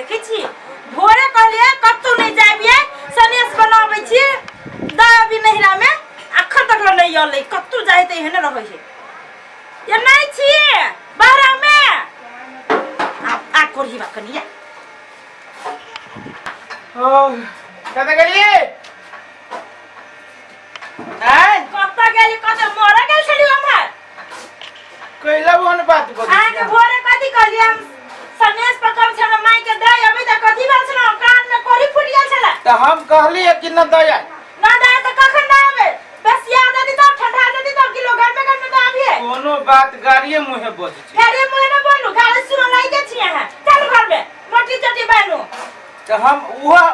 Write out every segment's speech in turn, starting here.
देखै छी भोरे कहलिए कत्तौ नहीं जाबिए सनेस बनाबै छी दाबी नहिरा में अखन तक नहीं आलै कत्तौ जाइते एहने रहै छै ये नहीं छी बाहर में आ कोरही बा कनिया ओ कत गेलिए नहीं कत्ता गेली कत्ता मरा गेल छली हमर कइला ओहन बात बजै आ के भोरे कथि कहलिए हम सनेस पकब छ माई के दे अभी तक कथि भेल छ कान में कोरी फुट गेल छला त हम कहली कि न दया ना दे त कखन ना आबे बस याद आदि त ठंडा आदि त किलो घर में त आबिए कोनो बात गाड़िए मुहे बजै छै अरे मुहे न बोलू गाड़ी सुनो नहीं के छिए है चल घर में मोटी चटी बानू त हम उहा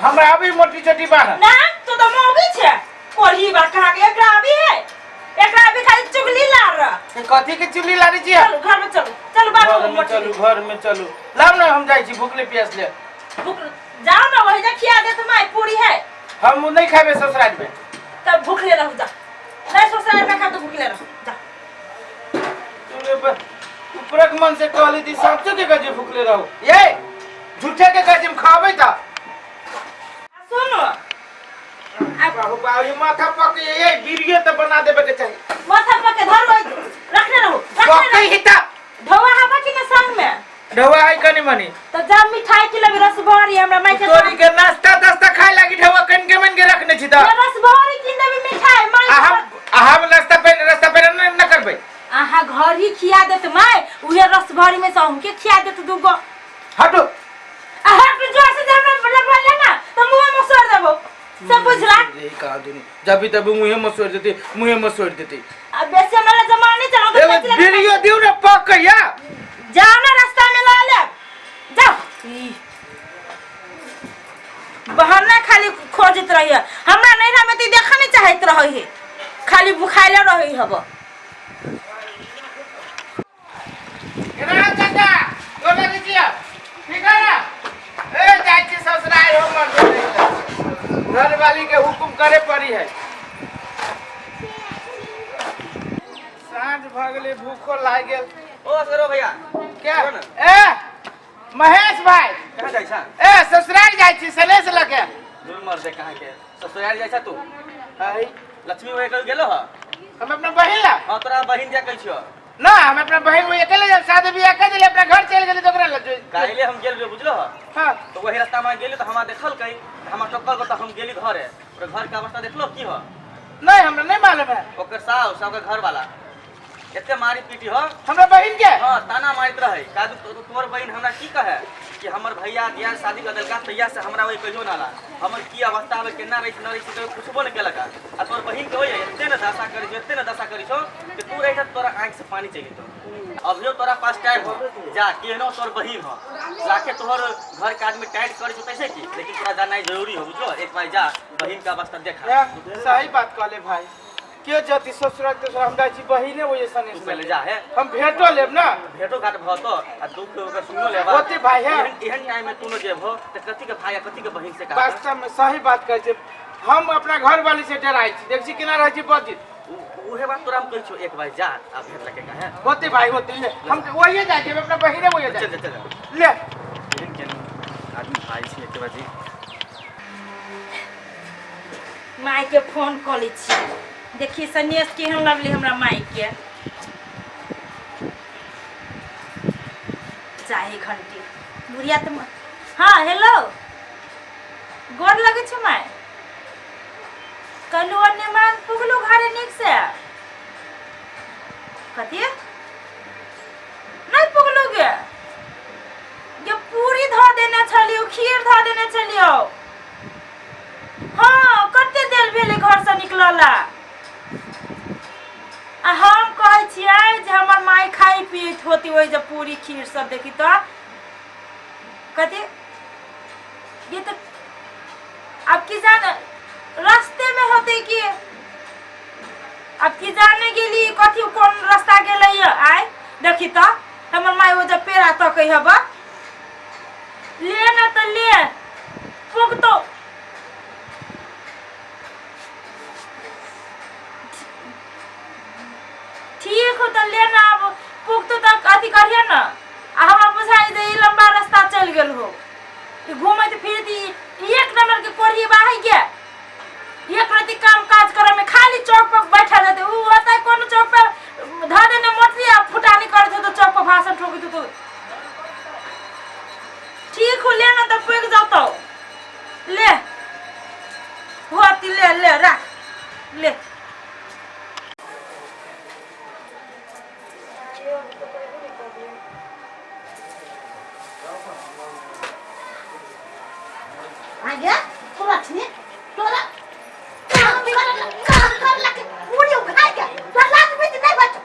हमरा अभी मोटी चटी बान्ह ना तो मौगी छे कोरी बा कहां के एकरा अभी है एकरा अभी खाली चुगली लार कथी के चुगली लारी छी चल घर में चलो चल बानू चलू घर में चलू लाव ना हम जाई छी भूखले प्यास ले भूख जाओ ना वही जा खिया दे तुम्हारी पूरी है हम नहीं खाबे ससुराल में तब भूखले रहो जा नहीं ससुराल में खा तो भूखले रहो जा तूने उपरक मन से कहली थी साचो के गजे भूखले रहो ये झूठे के गजे में खावे था सुनो बाबू बाबू ये माथा पके ये वीडियो तो बना देबे के चाहिए माथा पके धर लो रखने रहो पके हिता ढवा हवा की न संग में ढवा है कनी मनी तो जब मिठाई की लबी रसभरी हमरा माई के तोरी के नाश्ता दस्ता खाए लागी ढवा कन के मन के रखने छी त रसभरी की देबी मिठाई माई हम नाश्ता पे रास्ता पे न करबे आहा घर ही खिया देत माई उहे रसभरी में से हमके खिया देत दूगो हटो आहा के जोर से हमरा बोल ना तो मुंह में सोर देबो सब बुझला ये कहा दुनी जब तब मुंह में सोर देती मुंह में सोर देती अब बेसे हमरा जमाने चलो ए वीडियो दिउ न पकया जाओ ना रास्ता में ला ले जाओ बहाना खाली खोजत रही है हमरा नैरा में ती देखा नहीं चाहत रही है खाली भुखाइले रही हब केना चाचा गोबे किया ठीक है ना ए जाई छी ससुराल हो मर घर वाली के हुकुम करे पड़ी है सांझ भगले भूखो लाग गेल ओ सरो भैया क्या ए महेश भाई कहां जाई छ ए ससुराल जाई छी सलेस लगे दूर मर दे कहां के ससुराल जाई छ तू आई लक्ष्मी भाई कल गेलो ह हम अपना बहिन ला हां तोरा बहिन दिया कह छियो ना हम अपना बहिन वो अकेले जब शादी बियाह कर दिले अपना घर चल गेले दोकरा लज काइले हम गेल रे बुझलो ह हां तो वही रास्ता में गेली तो हमरा देखल कई हमरा टक्कर को तो हम गेली घरे और घर के अवस्था देखलो की ह नहीं हमरा नहीं मालूम है ओकर साउ सब के घर वाला एते मारी पीटी हो हमरा बहिन के हां ताना मारत रहे कादू तोर बहिन हमरा की कहे कि हमर भैया दिया शादी कर देलका तैया से हमरा वही कहियो नाला हमर की अवस्था है केना रही न रही तो कुछबो न केलका आ तोर बहिन के होय एते न दशा करी छो एते न दशा करी छो कि तू रही तोरा आंख से पानी चली तो अभियो तोरा पास टाइम हो जा केनो तोर बहिन हो जाके तोहर घर के आदमी टाइट करे छो तैसे की लेकिन तोरा जाना जरूरी हो बुझलो एक बार जा बहिन का अवस्था देखा सही बात कहले भाई के जति ससुराल तो हम जाई छी बहिने वो सने पहले जा है हम भेटो लेब ना भेटो घाट भ तो आ दुख ओकर सुनो लेबा ओते भाई है एहन टाइम में तू न जेबो त कथि के भाई कथि के बहिन से का वास्तव में सही बात कहै छै हम अपना घर वाली से डराई छी देख छी केना रहै छी बजित उहे बात तोरा हम कहै छियो एक बार जा आ भेट लगे का है होते भाई होते ले हम वही जाई छी अपना बहिने वही जाई चल ले एहन केन आदमी भाई छी एक बार जी माई के फोन कॉल छी देखिए सनेस केहन लगली हमरा माई के चाहे घंटी बुढ़िया तो हाँ हेलो गोर लगे छ माई कलु अन्य मान पुगलु घरे निक से कथि नहीं पुगलु गे ये पूरी ध देने छलियो खीर ध देने छलियो हाँ कते देर भेले घर से निकलला आ हम कहै छियै जे हमर माई खाई पीत होती ओइ जे पूरी खीर सब देखी तो कथि ये तो अब की जाने रास्ते में होते कि अब की जाने गेली कथि कोन रास्ता गेलै आइ देखी तो हमर माई ओ जे पेड़ा तकै हबा ले न त ले पुग तो ठीक हो तो लेना अब पुग तो तक अथी करिए ना आ हमरा बुझाई जे ई लंबा रास्ता चल गेल हो ठोकी तो ठीक हो ले ना तब पैक जाता ले होती ले ले रख ले आगे तोरा छनी तोरा काम कर लगे पूरी उखाड़ के तो लात में नहीं बच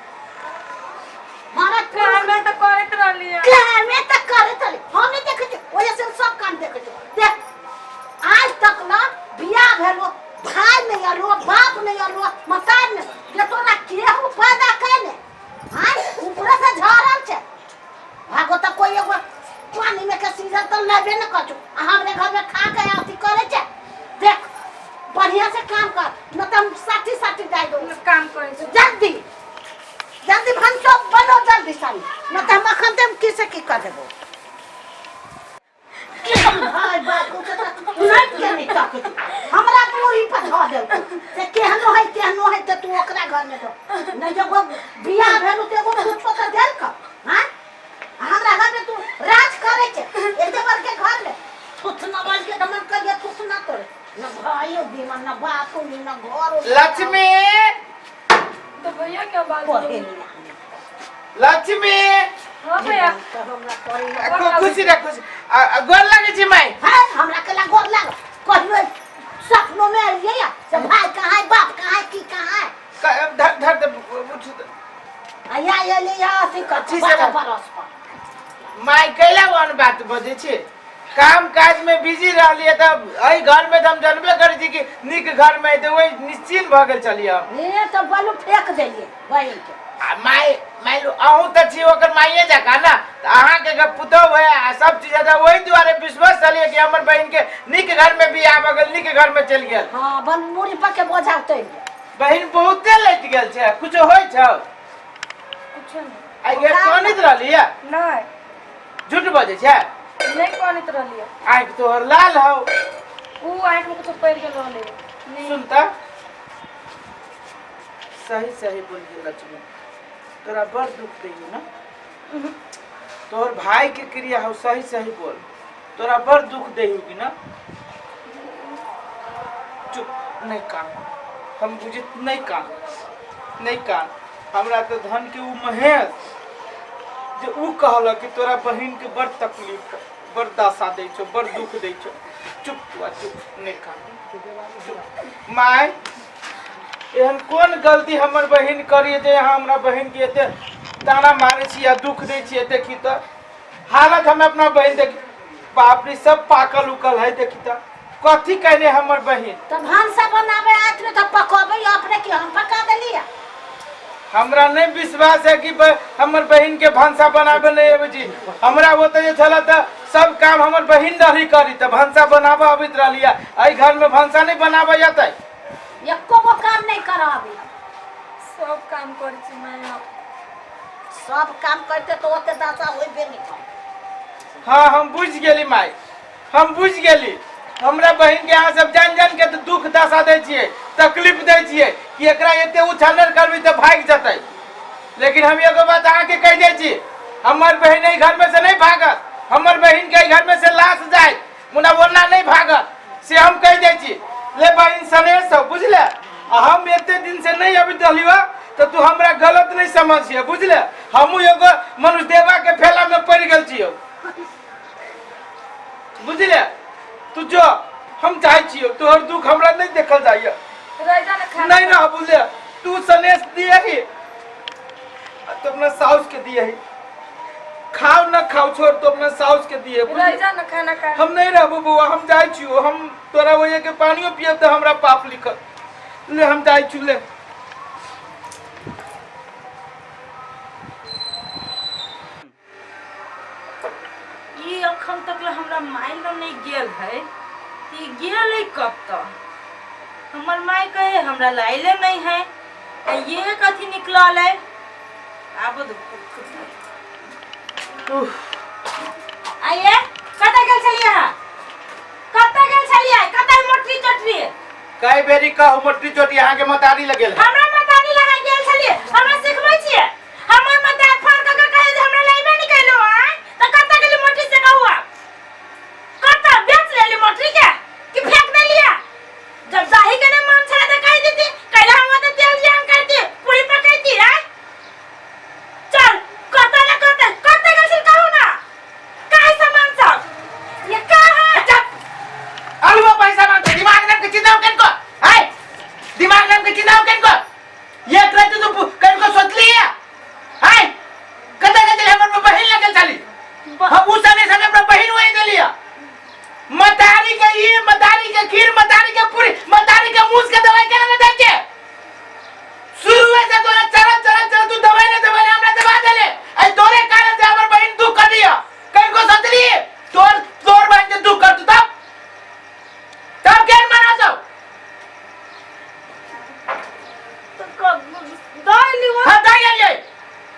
मारा काम में तो करत रहली है काम में तो करत रहली हमने देखे थे ओए से सब काम देखे थे देख आज तक ना बियाह भेलो भाई नहीं आलो बाप नहीं आलो मकान में ये तोरा केहू पैदा कैले हां ऊपर से झरल छे भागो तो कोई एगो पानी में के सीजन तो लेबे न कछु हमरे घर में खा के आती करे छे देख बढ़िया से काम कर न त हम साथी जाय दो काम करे छे जल्दी जल्दी भंसो बनो जल्दी सानी न त हम अखन ते किसे की कर देबो भाई बात को नहीं के नहीं ताकत हमरा पूरी पर धो दे से केहनो है त तू ओकरा घर में दो नहीं जब बियाह भेलु ते एगो कुछ पता देल का हां हमरा घर में तू राज करे छे एक देवर के घर में कुछ न बोल के दमन कर कुछ न करे न भाई दीमन न बाप न घर लक्ष्मी तो भैया क्या बात है लक्ष्मी हां भैया तो हमरा करे खुशी रे खुशी गोर लगे छी माई हां हमरा के गोर लाग कहलो सपनों में आइए या सब भाई कहां है बाप कहां है की कहां है धर धर उठ आया ये ले या से अच्छी से बरस पर माई कैला वन बात बजे छे काम काज में बिजी रहलिए तब एई घर में हम जानबे करै छी कि निक घर में त ओई निश्चिंत भ गेल चलिए ए तो बालू फेंक देलिए भाई के माई लो आहू त छी ओकर माईए जका ना त अहाँ के पुतो है सब चीज त ओई द्वारे विश्वास चलिए कि हमर बहन के निक घर में बियाह भ गेल निक घर में चल गेल हां बन मुड़ी पर के बोझा उतर बहन बहुते लेट गेल छे कुछ होय छ कुछ नहीं आई गे कोनित रहलिए नहीं झूठ बजे छे नहीं करत रहली है आंख तोहर लाल हो ऊ आंख में कुछ पैर के रहले नहीं सुनता सही बोल के लक्ष्मी तोरा बड़ दुख देई ना तोहर भाई के क्रिया हो सही बोल तोरा बड़ दुख देई कि ना चुप नहीं कान हम बुझे नहीं कान हमरा तो धन के ऊ महेश जे ऊ कहल कि तोरा बहन के बड़ तकलीफ बड़ दशा दै छो बड़ दुख दै छो चुप चुप नहीं कान माय एहन कौन गलती हमर बहन करिए जे हमरा बहन के एते ताना मारे छी या दुख दै छी देखी त हालत हम अपना बहन देख बाप रे सब पाकल उकल है देखी त कथी कहने हमर बहन तो भानसा बनावे आत में तो पकावे अपने के हम पका देलिए हमरा नहीं विश्वास है कि हमर बहन के भानसा बनावे नहीं आवे जी हमरा होते जे छला त सब काम हमर बहन रही करी त भानसा बनावा अबित रहलिया एई घर में भानसा नहीं बनावा जाते एको गो काम नहीं करावे सब काम कर छी मैं सब काम करते तो ओते दासा होइबे नहीं हाँ हम बुझ गेली माई हम बुझ गेली हमरा बहन के यहाँ सब जान के तो दुख दशा दै छियै तकलीफ दै छियै कि एकरा एते उछालर करबी तो भाग जतै लेकिन हम एगो बात अहाँ के कह दै छी हमर बहन एहि घर में से नहीं भागत हमर बहन के घर में से लाश जाए मुना वरना नहीं भागत से हम कह दै छी ले बहन सनेश सब बुझले हम एते दिन से नहीं अभी दलिवा तो तू हमरा गलत नहीं समझिए बुझले हमहू एगो मनुष्य देवा के फेला में पड़ गेल छियो बुझले तू जो हम चाहे छियो तोहर दुख हमरा नहीं देखल जाइए रैजा ने खाना नहीं ना बुझले तू सनेश दिए ही तो अपना साउस के दिए ही खाओ ना खाओ छोड़ तो अपना साउस के दिए रैजा ने खाना खा हम नहीं रहबो बुआ हम जाय छियो हम तोरा वही के पानियो पियब तो हमरा पाप लिखल ले हम जाय छु ले ये अखन तक ले हमरा माइल नहीं गेल है ई गेल है कब तक हमर माई कहे हमरा लाइले नहीं है ये कथी निकलल है आब आइए कत गेल छलिए कत मोटरी चटरी कई बेरी कहू मोटरी चोटी यहाँ के मतारी लगेल है हमरा मतारी लगा गेल छलिए हमरा सिखबै छिए हमर मतार फोन क के कहे जे हमरा लाइबे नहीं मतारी के मुंह के दवाई केना न दै के शुरू से तोरा चरत तू दवाई न दवाई हमरा दवा देले आई तोरे कारण से हमर बहन दुख कर दिया कहीं को सतली तोर बहन के दुख कर तू तब केन मना दो तो दाई ली हां दाई ले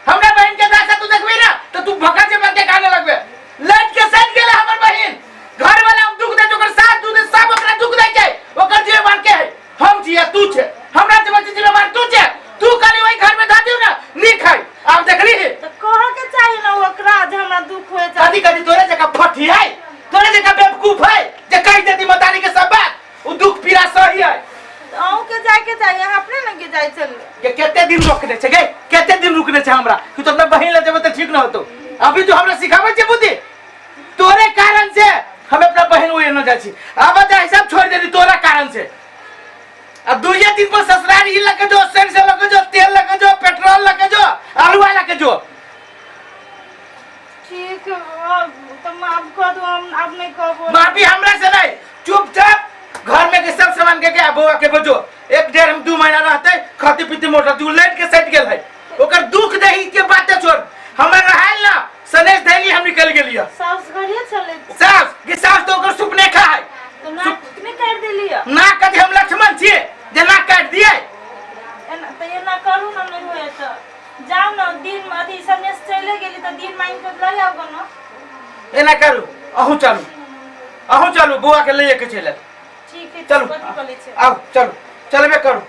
हमरा बहन के दासा तू देखबी ना तो तू भका से बन के खाने लगबे लट के सट गेले हमर बहन घर वाला हम दुख दे ओकर साथ तू दे सब ओकरा दुख दे छै ओकर जीव मार के है हम जिया तू छे हमरा से बच्चे जीव मार तू छे तू खाली वही घर में धा दियो ना नी खाई आप देखली तो कह के चाहिए ना ओकरा जे हमरा दुख होए कदी कदी तोरे जगह फटी है तोरे जगह बेवकूफ है जे कह देती मतारी के सब बात वो दुख पीड़ा सही है आऊ के जाय के चाहिए अपने न के जाय चल ये केते दिन रोकने छे गे केते दिन रुकने छे हमरा तू तो अपना बहिन ले जब त ठीक न होतो अभी तो हमरा सिखावे छे बुद्धि तोरे कारण से हम अपना बहन वो न जाची अब जा सब छोड़ देली तोरा कारण से अब दुनिया दिन पर ससुराल ही लगे जो सेन से लगे जो तेल लगे जो पेट्रोल लगे जो आलू वाला के जो ठीक है तो माफ कर दो हम अब नहीं कहबो माफी हमरा से नहीं चुपचाप घर में के सब सामान के बुआ के बजो एक डेढ़ हम 2 महीना रहते खाती पीती मोटर तू लेट के सेट गेल है ओकर दुख दही के बातें छोड़ हमर रहल ना सनेश धैली हम निकल गेलिया सास घरे चले सास के सास तो ओकर सुपने खा है तो ना कितने कर देलिया ना कदे हम लक्ष्मण छिए जे ना काट दिए एना तो ये ना करू ना नहीं होए तो जाओ ना दिन में अथी सनेश चले गेली तो दिन माइन के लय आबो ना एना करू अहू चलू बुआ के ले के चले ठीक है चलू कथी कर ले छै आओ चलो चलबे करू